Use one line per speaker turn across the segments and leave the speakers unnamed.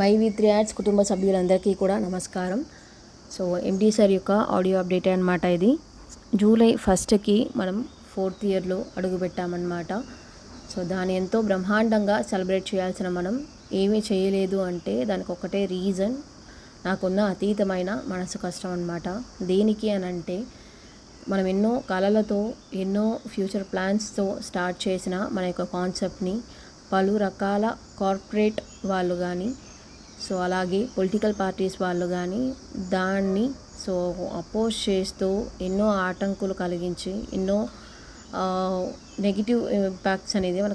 My వి3 ads కుటుంబ సభ్యులందరికీ కూడా నమస్కారం. సో ఎండి సార్ యొక్క ఆడియో అప్డేట్ అనమాట. ఇది జూలై 1కి మనం 4th ఇయర్లో అడుగుపెట్టామన్నమాట. సో దాన్ని ఎంతో బ్రహ్మాండంగా సెలబ్రేట్ చేయాల్సిన మనం ఏమీ చేయలేదు అంటే దానికి ఒకటే రీజన్, నాకున్న అతీతమైన మనసు కష్టం అనమాట. దేనికి అని అంటే, మనం ఎన్నో కళలతో ఎన్నో ఫ్యూచర్ ప్లాన్స్తో స్టార్ట్ చేసిన మన యొక్క కాన్సెప్ట్ని పలు రకాల కార్పొరేట్ వాళ్ళు కానీ, సో అలాగే పొలిటికల్ పార్టీస్ వాళ్ళు కానీ దాన్ని అపోజ్ చేస్తూ ఎన్నో ఆటంకులు కలిగించి ఎన్నో నెగిటివ్ ఇంపాక్ట్స్ అనేది మన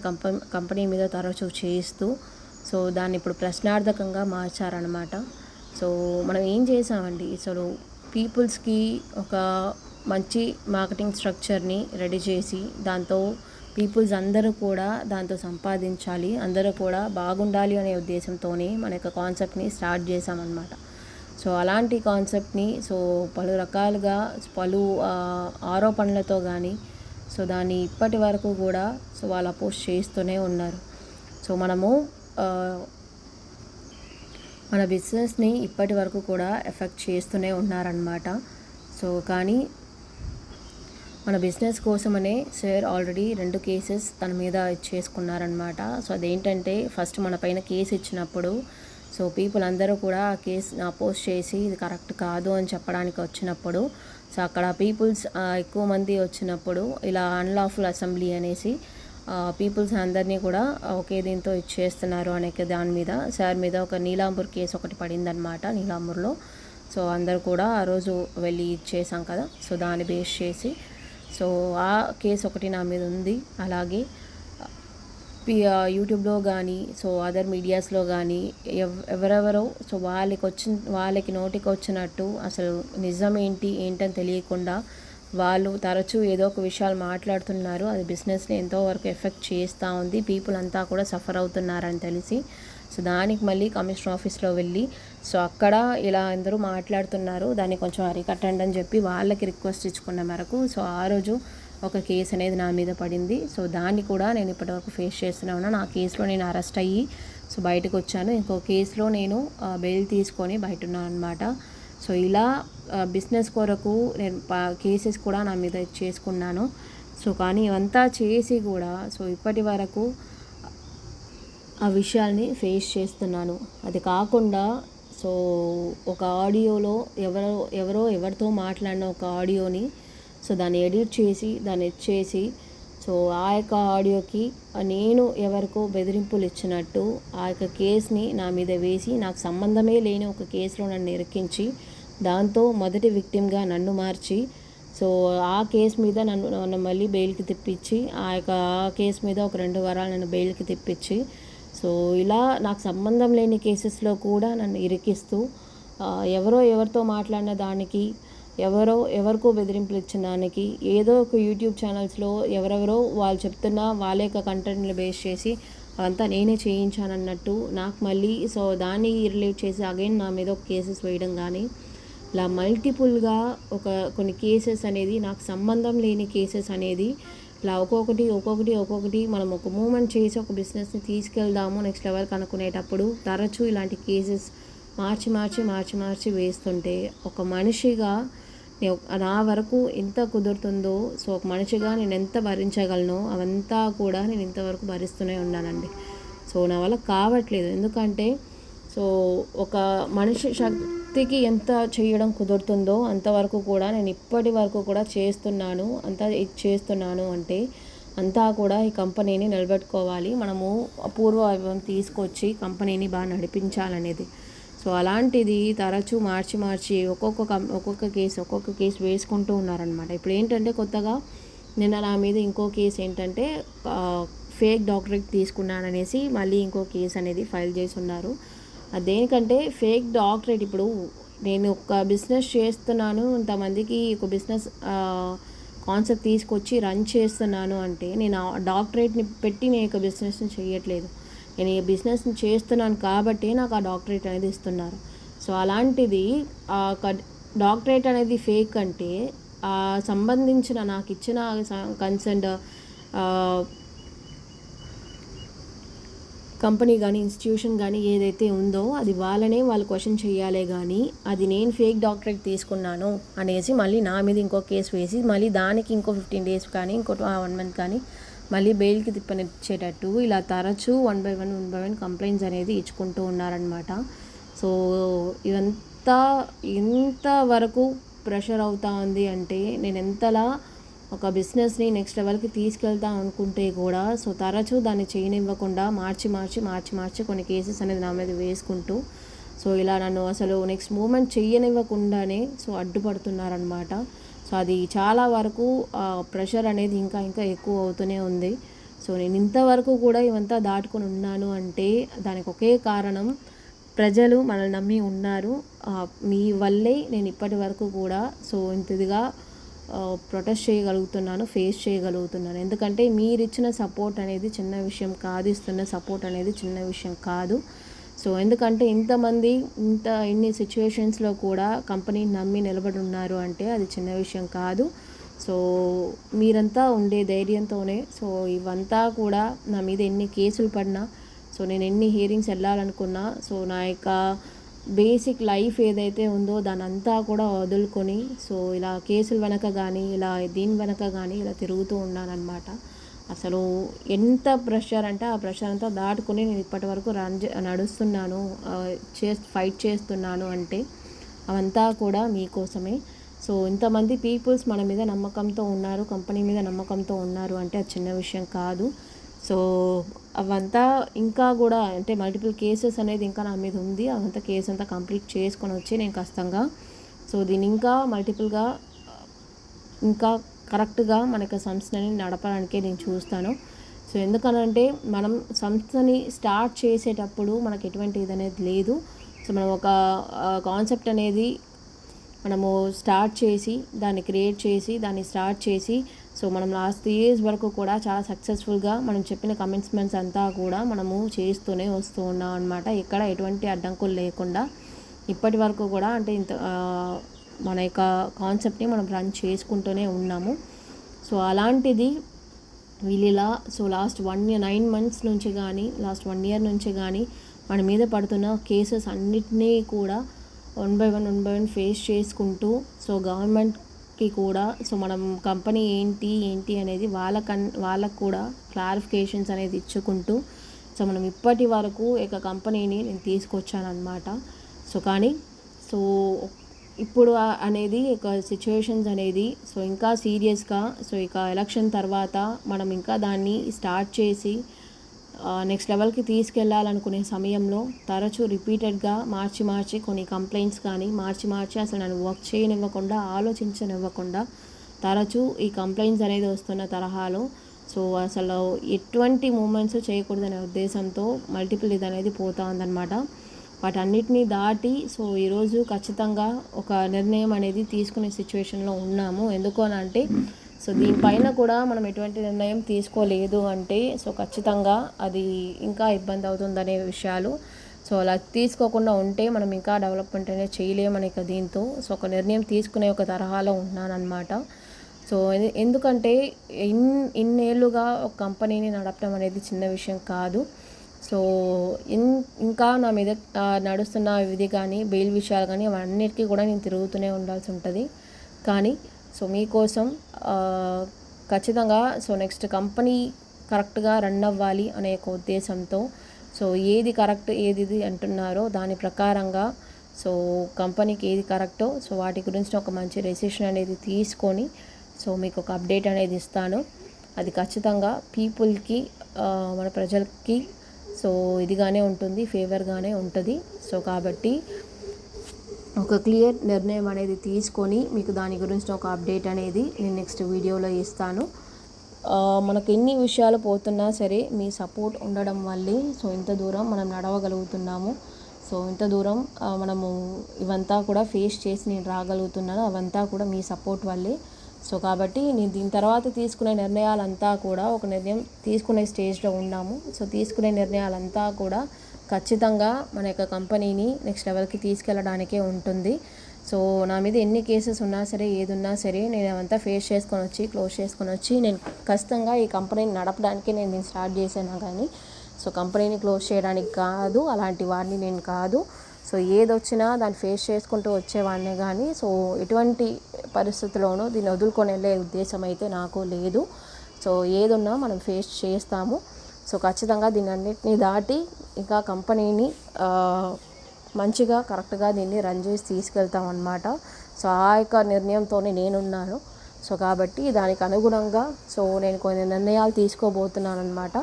కంపెనీ మీద తరచూ చేస్తూ సో దాన్ని ఇప్పుడు ప్రశ్నార్థకంగా మార్చారనమాట. సో మనం ఏం చేసామండి, అసలు పీపుల్స్కి ఒక మంచి మార్కెటింగ్ స్ట్రక్చర్ని రెడీ చేసి దాంతో పీపుల్స్ అందరూ కూడా దాంతో సంపాదించాలి, అందరూ కూడా బాగుండాలి అనే ఉద్దేశంతోనే మన యొక్క కాన్సెప్ట్ని స్టార్ట్ చేసామన్నమాట. సో అలాంటి కాన్సెప్ట్ని పలు రకాలుగా పలు ఆరోపణలతో కానీ దాన్ని ఇప్పటి వరకు కూడా వాళ్ళు అపోజ్ చేస్తూనే ఉన్నారు. సో మనము మన బిజినెస్ని ఇప్పటి వరకు కూడా ఎఫెక్ట్ చేస్తూనే ఉన్నారనమాట. సో కానీ మన బిజినెస్ కోసమనే సార్ ఆల్రెడీ 2 కేసెస్ తన మీద ఇచ్చేసుకున్నారనమాట. సో అదేంటంటే, ఫస్ట్ మన పైన కేసు ఇచ్చినప్పుడు పీపుల్ అందరూ కూడా ఆ కేసుని అపోజ్ చేసి ఇది కరెక్ట్ కాదు అని చెప్పడానికి వచ్చినప్పుడు, అక్కడ పీపుల్స్ ఎక్కువ మంది వచ్చినప్పుడు ఇలా అన్లాఫుల్ అసెంబ్లీ అనేసి పీపుల్స్ అందరినీ కూడా ఒకే దీంతో ఇచ్చేస్తున్నారు అనే దాని మీద సార్ మీద ఒక నీలాంబూర్ కేసు ఒకటి పడిందనమాట. నీలాంబూర్లో అందరూ కూడా ఆ రోజు వెళ్ళి ఇచ్చేసాం కదా, దాన్ని బేస్ చేసి ఆ కేసు ఒకటి నా మీద ఉంది. అలాగే యూట్యూబ్లో కానీ అదర్ మీడియాస్లో కానీ ఎవరెవరో వాళ్ళకి నోటికి వచ్చినట్టు అసలు నిజం ఏంటని తెలియకుండా వాళ్ళు తరచూ ఏదో ఒక విషయాలు మాట్లాడుతున్నారు. అది బిజినెస్ని ఎంతోవరకు ఎఫెక్ట్ చేస్తూ ఉంది, పీపుల్ అంతా కూడా సఫర్ అవుతున్నారని తెలిసి దానికి మళ్ళీ కమిషనర్ ఆఫీస్లో వెళ్ళి అక్కడ ఇలా అందరూ మాట్లాడుతున్నారు, దాన్ని కొంచెం అరికట్టండి అని చెప్పి వాళ్ళకి రిక్వెస్ట్ ఇచ్చుకున్న మేరకు ఆ రోజు ఒక కేసు అనేది నా మీద పడింది. దాన్ని కూడా నేను ఇప్పటివరకు ఫేస్ చేస్తూనే ఉన్నాను. ఆ కేసులో నేను అరెస్ట్ అయ్యి బయటకు వచ్చాను. ఇంకో కేసులో నేను బెయిల్ తీసుకొని బయట ఉన్నాను అనమాట. ఇలా బిజినెస్ కొరకు నేను కేసెస్ కూడా నా మీద చేసుకున్నాను. కానీ ఇవంతా చేసి కూడా ఇప్పటి వరకు ఆ విషయాల్ని ఫేస్ చేస్తున్నాను. అది కాకుండా ఒక ఆడియోలో ఎవరితో మాట్లాడిన ఒక ఆడియోని దాన్ని ఎడిట్ చేసి దాన్ని ఇచ్చేసి ఆ యొక్క ఆడియోకి నేను ఎవరికో బెదిరింపులు ఇచ్చినట్టు ఆ యొక్క కేసుని నా మీద వేసి నాకు సంబంధమే లేని ఒక కేసులో నన్ను ఇరికించి దాంతో మొదటి విక్టిమ్గా నన్ను మార్చి ఆ కేసు మీద నన్ను మళ్ళీ బెయిల్కి తిప్పించి ఆ కేసు మీద ఒక 2 వారాలు నన్ను బెయిల్కి తిప్పించి ఇలా నాకు సంబంధం లేని కేసెస్లో కూడా నన్ను ఇరికిస్తూ ఎవరితో మాట్లాడిన దానికి ఎవరికో బెదిరింపులు ఇచ్చిన దానికి ఏదో ఒక యూట్యూబ్ ఛానల్స్లో ఎవరెవరో వాళ్ళు చెప్తున్న వాళ్ళ యొక్క కంటెంట్ని బేస్ చేసి అవంతా నేనే చేయించానన్నట్టు నాకు మళ్ళీ దాన్ని రిలేట్ చేసి అగైన్ నా మీద ఒక కేసెస్ వేయడం కానీ, ఇలా మల్టిపుల్గా కొన్ని కేసెస్ అనేది నాకు సంబంధం లేని కేసెస్ అనేది ఇలా ఒక్కొక్కటి మనం ఒక మూమెంట్ చేసి ఒక బిజినెస్ని తీసుకెళ్దాము నెక్స్ట్ లెవెల్కి అనుకునేటప్పుడు తరచూ ఇలాంటి కేసెస్ మార్చి వేస్తుంటే ఒక మనిషిగా నా వరకు ఎంత కుదురుతుందో ఒక మనిషిగా నేను ఎంత భరించగలను అవంతా కూడా నేను ఇంతవరకు భరిస్తూనే ఉన్నానండి. నా వల్ల కావట్లేదు. ఎందుకంటే ఒక మనిషి శక్తికి ఎంత చేయడం కుదురుతుందో అంతవరకు కూడా నేను ఇప్పటి వరకు కూడా చేస్తున్నాను. చేస్తున్నాను అంటే అంతా కూడా ఈ కంపెనీని నిలబెట్టుకోవాలి, మనము అపూర్వ వైభవం తీసుకొచ్చి కంపెనీని బాగా నడిపించాలనేది. అలాంటిది తరచూ మార్చి ఒక్కొక్క కేసు వేసుకుంటూ ఉన్నారనమాట. ఇప్పుడు ఏంటంటే కొత్తగా నిన్న నా మీద ఇంకో కేసు ఏంటంటే ఫేక్ డాక్టరేట్ తీసుకున్నాననేసి మళ్ళీ ఇంకో కేసు అనేది ఫైల్ చేసి ఉన్నారు. అదేంటంటే ఫేక్ డాక్టరేట్, ఇప్పుడు నేను ఒక బిజినెస్ చేస్తున్నాను, ఇంతమందికి ఒక బిజినెస్ కాన్సెప్ట్ తీసుకొచ్చి రన్ చేస్తున్నాను అంటే నేను ఆ డాక్టరేట్ని పెట్టి నేను ఒక బిజినెస్ని చేయట్లేదు. నేను ఈ బిజినెస్ని చేస్తున్నాను కాబట్టి నాకు ఆ డాక్టరేట్ అనేది ఇస్తున్నారు. అలాంటిది డాక్టరేట్ అనేది ఫేక్ అంటే సంబంధించిన నాకు ఇచ్చిన కన్సర్న్ కంపెనీ కానీ ఇన్స్టిట్యూషన్ కానీ ఏదైతే ఉందో అది వాళ్ళు క్వశ్చన్ చేయాలే కానీ అది నేను ఫేక్ డాక్టరేట్ తీసుకున్నాను అనేసి మళ్ళీ నా మీద ఇంకో కేసు వేసి మళ్ళీ దానికి ఇంకో 15 days కానీ ఇంకో 1 month కానీ మళ్ళీ బెయిల్కి తిప్పనిచ్చేటట్టు ఇలా తరచూ 1 by 1 కంప్లైంట్స్ అనేది ఇచ్చుకుంటూ ఉన్నారనమాట. సో ఇదంతా ఎంతవరకు ప్రెషర్ అవుతా ఉంది అంటే నేను ఎంతలా ఒక బిజినెస్ని నెక్స్ట్ లెవెల్కి తీసుకెళ్తా అనుకుంటే కూడా సో తరచూ దాన్ని చేయనివ్వకుండా మార్చి కొన్ని కేసెస్ అనేది నా మీద వేసుకుంటూ సో ఇలా నన్ను అసలు నెక్స్ట్ మూమెంట్ చేయనివ్వకుండానే సో అడ్డుపడుతున్నారనమాట. సో అది చాలా వరకు ప్రెషర్ అనేది ఇంకా ఎక్కువ అవుతూనే ఉంది. సో నేను ఇంతవరకు కూడా ఇవంతా దాటుకొని ఉన్నాను అంటే దానికి ఒకే కారణం, ప్రజలు మనల్ని నమ్మి ఉన్నారు. మీ వల్లే నేను ఇప్పటి వరకు కూడా సో ఇంతదిగా ప్రొటెస్ట్ చేయగలుగుతున్నాను, ఫేస్ చేయగలుగుతున్నాను. ఎందుకంటే మీరు ఇచ్చిన సపోర్ట్ అనేది చిన్న విషయం కాదు, ఇస్తున్న సపోర్ట్ అనేది చిన్న విషయం కాదు. సో ఎందుకంటే ఇంతమంది ఇన్ని సిచ్యువేషన్స్లో కూడా కంపెనీని నమ్మి నిలబడి ఉన్నారు అంటే అది చిన్న విషయం కాదు. సో మీరంతా ఉండే ధైర్యంతోనే సో ఇవంతా కూడా నా మీద ఎన్ని కేసులు పడినా సో నేను ఎన్ని హియరింగ్స్ వెళ్ళాలనుకున్నా సో నా యొక్క బేసిక్ లైఫ్ ఏదైతే ఉందో దాని అంతా కూడా వదులుకొని సో ఇలా కేసుల వెనక కానీ ఇలా దీని వెనక కానీ ఇలా తిరుగుతూ ఉన్నానన్నమాట. అసలు ఎంత ప్రెషర్ అంటే ఆ ప్రెషర్ అంతా దాటుకొని నేను ఇప్పటి వరకు నడుస్తున్నాను, ఫైట్ చేస్తున్నాను అంటే అవంతా కూడా మీకోసమే. సో ఇంతమంది పీపుల్స్ మన మీద నమ్మకంతో ఉన్నారు, కంపెనీ మీద నమ్మకంతో ఉన్నారు అంటే అది చిన్న విషయం కాదు. సో అవంతా ఇంకా కూడా అంటే మల్టిపుల్ కేసెస్ అనేది ఇంకా నా మీద ఉంది. అవంతా కేసు అంతా కంప్లీట్ చేసుకొని వచ్చి నేను ఖచ్చితంగా సో దీన్ని ఇంకా మల్టిపుల్గా ఇంకా కరెక్ట్గా మనకి సంస్థని నడపడానికే నేను చూస్తాను. సో ఎందుకనంటే మనం సంస్థని స్టార్ట్ చేసేటప్పుడు మనకి ఎటువంటి ఇది అనేది లేదు. సో మనం ఒక కాన్సెప్ట్ అనేది మనము స్టార్ట్ చేసి దాన్ని క్రియేట్ చేసి దాన్ని స్టార్ట్ చేసి సో మనం లాస్ట్ 3 years వరకు కూడా చాలా సక్సెస్ఫుల్గా మనం చెప్పిన కమిట్మెంట్స్ అంతా కూడా మనము చేస్తూనే వస్తూ ఉన్నాం అనమాట. ఎక్కడ ఎటువంటి అడ్డంకులు లేకుండా ఇప్పటి వరకు కూడా అంటే మన యొక్క కాన్సెప్ట్ని మనం రన్ చేసుకుంటూనే ఉన్నాము. సో అలాంటిది వీళ్ళిలా సో లాస్ట్ 9 months నుంచి కానీ లాస్ట్ 1 year నుంచి కానీ మన మీద పడుతున్న కేసెస్ అన్నిటినీ కూడా 1 by 1 ఫేస్ చేసుకుంటూ సో గవర్నమెంట్కి కూడా సో మనం కంపెనీ ఏంటి అనేది వాళ్ళకు కూడా క్లారిఫికేషన్స్ అనేది ఇచ్చుకుంటూ సో మనం ఇప్పటి వరకు ఇక కంపెనీని నేను తీసుకొచ్చాను అనమాట. సో కానీ సో ఇప్పుడు అనేది ఒక సిచ్యువేషన్స్ అనేది సో ఇంకా సీరియస్గా సో ఇక ఎలక్షన్ తర్వాత మనం ఇంకా దాన్ని స్టార్ట్ చేసి నెక్స్ట్ లెవెల్కి తీసుకెళ్ళాలనుకునే సమయంలో తరచూ రిపీటెడ్గా మార్చి కొన్ని కంప్లైంట్స్ కానీ మార్చి అసలు నన్ను వర్క్ చేయనివ్వకుండా ఆలోచించనివ్వకుండా తరచూ ఈ కంప్లైంట్స్ అనేది వస్తున్న తరహాలో సో అసలు ఎటువంటి మూమెంట్స్ చేయకూడదనే ఉద్దేశంతో మల్టిపుల్ ఇది అనేది పోతా ఉందన్నమాట. వాటన్నిటినీ దాటి సో ఈరోజు ఖచ్చితంగా ఒక నిర్ణయం అనేది తీసుకునే సిచ్యువేషన్లో ఉన్నాము. ఎందుకు అని అంటే సో దీనిపైన కూడా మనం ఎటువంటి నిర్ణయం తీసుకోలేదు అంటే సో ఖచ్చితంగా అది ఇంకా ఇబ్బంది అవుతుందనే విషయాలు సో అలా తీసుకోకుండా ఉంటే మనం ఇంకా డెవలప్మెంట్ అనేది చేయలేమని దీంతో సో ఒక నిర్ణయం తీసుకునే ఒక తరహాలో ఉన్నానన్నమాట. సో ఎందుకంటే ఇన్నేళ్ళుగా ఒక కంపెనీని నడపడం అనేది చిన్న విషయం కాదు. సో ఇంకా నా మీద నడుస్తున్న ఇది కానీ బెయిల్ విషయాలు కానీ అవన్నిటికీ కూడా నేను తిరుగుతూనే ఉండాల్సి ఉంటుంది. కానీ సో మీకోసం ఖచ్చితంగా సో నెక్స్ట్ కంపెనీ కరెక్ట్గా రన్ అవ్వాలి అనే ఒక ఉద్దేశంతో సో ఏది కరెక్ట్ ఏది ఇది అంటున్నారో దాని ప్రకారంగా సో కంపెనీకి ఏది కరెక్టో సో వాటి గురించి ఒక మంచి డెసిషన్ అనేది తీసుకొని సో మీకు ఒక అప్డేట్ అనేది ఇస్తాను. అది ఖచ్చితంగా పీపుల్కి మన ప్రజలకి సో ఇదిగానే ఉంటుంది, ఫేవర్గానే ఉంటుంది. సో కాబట్టి ఒక క్లియర్ నిర్ణయం అనేది తీసుకొని మీకు దాని గురించి ఒక అప్డేట్ అనేది నేను నెక్స్ట్ వీడియోలో ఇస్తాను. మనకు ఎన్ని విషయాలు పోతున్నా సరే మీ సపోర్ట్ ఉండడం వల్లే సో ఇంత దూరం మనం నడవగలుగుతున్నాము. సో ఇంత దూరం మనము ఇవంతా కూడా ఫేస్ చేసి నేను రాగలుగుతున్నాను. అవంతా కూడా మీ సపోర్ట్ వల్లే. సో కాబట్టి నేను దీని తర్వాత తీసుకునే నిర్ణయాలంతా కూడా ఒక నిర్ణయం తీసుకునే స్టేజ్లో ఉన్నాము. సో తీసుకునే నిర్ణయాలంతా కూడా ఖచ్చితంగా మన యొక్క కంపెనీని నెక్స్ట్ లెవెల్కి తీసుకెళ్ళడానికే ఉంటుంది. సో నా మీద ఎన్ని కేసెస్ ఉన్నా సరే ఏది ఉన్నా సరే నేను అవంతా ఫేస్ చేసుకొని వచ్చి క్లోజ్ చేసుకొని వచ్చి నేను ఖచ్చితంగా ఈ కంపెనీని నడపడానికి నేను స్టార్ట్ చేశాను. కానీ సో కంపెనీని క్లోజ్ చేయడానికి కాదు, అలాంటి వాడిని నేను కాదు. సో ఏదొచ్చినా దాన్ని ఫేస్ చేసుకుంటూ వచ్చేవాడినే కానీ సో ఎటువంటి పరిస్థితుల్లోనూ దీన్ని వదులుకొని వెళ్ళే ఉద్దేశం అయితే నాకు లేదు. సో ఏదున్నా మనం ఫేస్ చేస్తాము. సో ఖచ్చితంగా దీన్ని అన్నిటినీ దాటి ఇంకా కంపెనీని మంచిగా కరెక్ట్గా దీన్ని రన్ చేసి తీసుకెళ్తాం అన్నమాట. సో ఆ యొక్క నిర్ణయంతోనే నేనున్నాను. సో కాబట్టి దానికి అనుగుణంగా సో నేను కొన్ని నిర్ణయాలు తీసుకోబోతున్నాను అనమాట.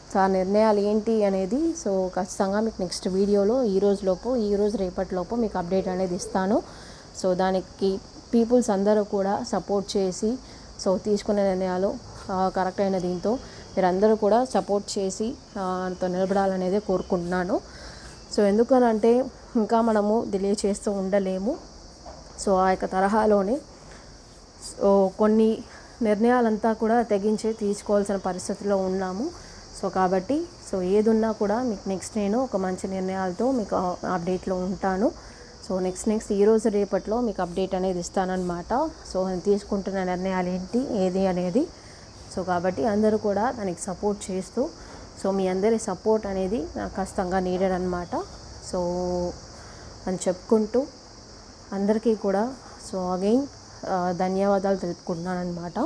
సో ఆ నిర్ణయాలు ఏంటి అనేది సో ఖచ్చితంగా మీకు నెక్స్ట్ వీడియోలో ఈరోజు రేపటిలోపు మీకు అప్డేట్ అనేది ఇస్తాను. సో దానికి పీపుల్స్ అందరూ కూడా సపోర్ట్ చేసి సో తీసుకునే నిర్ణయాలు కరెక్ట్ అయిన దీంతో మీరందరూ కూడా సపోర్ట్ చేసి నాతో నిలబడాలనేది కోరుకుంటున్నాను. సో ఎందుకనంటే ఇంకా మనము డిలే చేస్తూ ఉండలేము. సో ఆ యొక్క తరహాలోనే సో కొన్ని నిర్ణయాలంతా కూడా తెగించి తీసుకోవాల్సిన పరిస్థితిలో ఉన్నాము. సో కాబట్టి సో ఏదున్నా కూడా మీకు నెక్స్ట్ నేను ఒక మంచి నిర్ణయాలతో మీకు అప్డేట్లో ఉంటాను. సో నెక్స్ట్ ఈరోజు రేపట్లో మీకు అప్డేట్ అనేది ఇస్తానన్నమాట. సో నేను తీసుకుంటున్న నిర్ణయాలు ఏంటి ఏది అనేది. సో కాబట్టి అందరూ కూడా దానికి సపోర్ట్ చేస్తూ సో మీ అందరి సపోర్ట్ అనేది నాకు ఖచ్చితంగా నీడెడ్ అనమాట. సో అని చెప్పుకుంటూ అందరికీ కూడా సో అగైన్ ధన్యవాదాలు తెలుపుకుంటున్నాను అనమాట.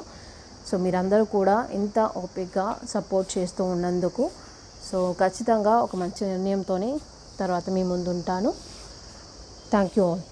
సో మీరందరూ కూడా ఇంత ఓపికగా సపోర్ట్ చేస్తూ ఉన్నందుకు సో ఖచ్చితంగా ఒక మంచి నిర్ణయంతోనే తర్వాత మీ ముందు ఉంటాను. Thank you all.